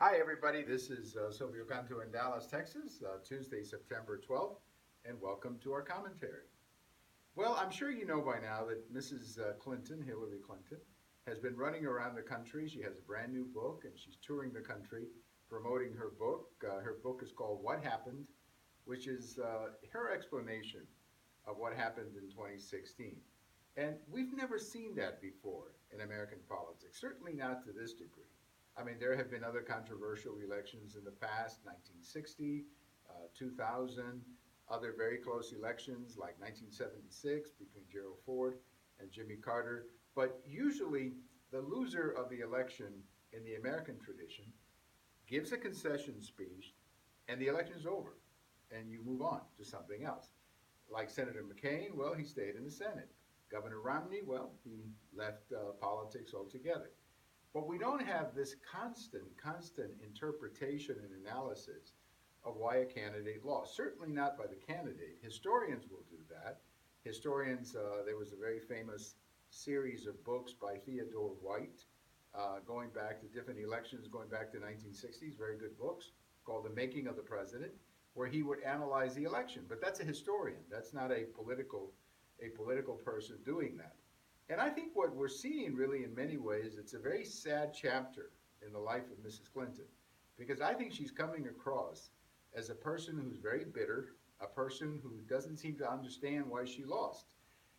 Hi, everybody. This is Silvio Canto in Dallas, Texas, Tuesday, September 12th, and welcome to our commentary. Well, I'm sure you know by now that Mrs. Clinton, Hillary Clinton, has been running around the country. She has a brand new book, and she's touring the country promoting her book. Her book is called What Happened, which is her explanation of what happened in 2016. And we've never seen that before in American politics, certainly not to this degree. I mean, there have been other controversial elections in the past, 1960, 2000, other very close elections like 1976 between Gerald Ford and Jimmy Carter. But usually, the loser of the election in the American tradition gives a concession speech and the election's over and you move on to something else. Like Senator McCain, well, he stayed in the Senate. Governor Romney, well, he left politics altogether. But we don't have this constant interpretation and analysis of why a candidate lost. Certainly not by the candidate. Historians will do that. Historians, there was a very famous series of books by Theodore White going back to different elections, going back to 1960s, very good books called The Making of the President, where he would analyze the election. But that's a historian. That's not a political person doing that. And I think what we're seeing really in many ways, it's a very sad chapter in the life of Mrs. Clinton, because I think she's coming across as a person who's very bitter, a person who doesn't seem to understand why she lost.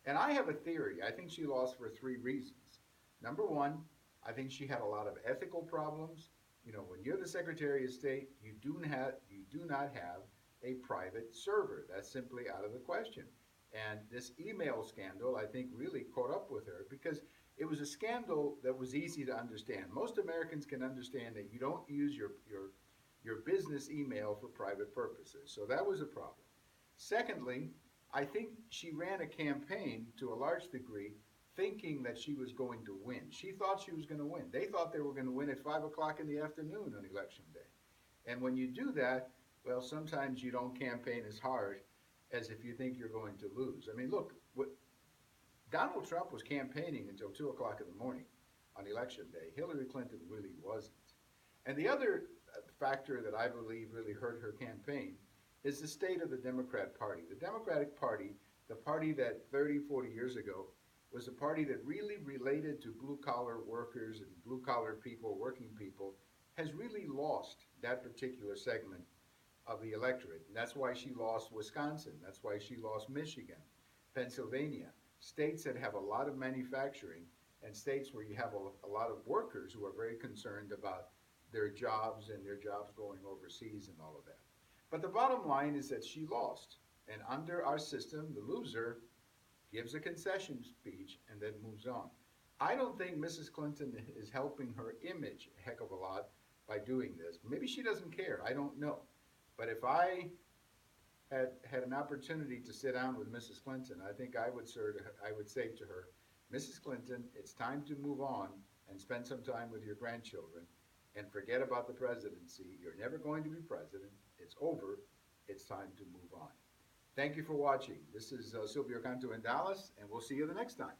And I have a theory. I think she lost for three reasons. Number one, I think she had a lot of ethical problems. You know, when you're the Secretary of State, you do not have a private server. That's simply out of the question. And this email scandal, I think, really caught up with her because it was a scandal that was easy to understand. Most Americans can understand that you don't use your business email for private purposes. So that was a problem. Secondly, I think she ran a campaign to a large degree thinking that she was going to win. She thought she was going to win. They thought they were going to win at 5 o'clock in the afternoon on election day. And when you do that, well, sometimes you don't campaign as hard as if you think you're going to lose. I mean, look, Donald Trump was campaigning until 2 o'clock in the morning on election day. Hillary Clinton really wasn't. And the other factor that I believe really hurt her campaign is the state of the Democrat Party. The Democratic Party, the party that 30, 40 years ago was a party that really related to blue collar workers and blue collar people, working people, has really lost that particular segment of the electorate. And that's why she lost Wisconsin. That's why she lost Michigan, Pennsylvania, states that have a lot of manufacturing and states where you have a lot of workers who are very concerned about their jobs and their jobs going overseas and all of that. But the bottom line is that she lost. And under our system, the loser gives a concession speech and then moves on. I don't think Mrs. Clinton is helping her image a heck of a lot by doing this. Maybe she doesn't care. I don't know. But if I had an opportunity to sit down with Mrs. Clinton, I think I would say to her, Mrs. Clinton, it's time to move on and spend some time with your grandchildren and forget about the presidency. You're never going to be president. It's over. It's time to move on. Thank you for watching. This is Silvio Canto in Dallas, and we'll see you the next time.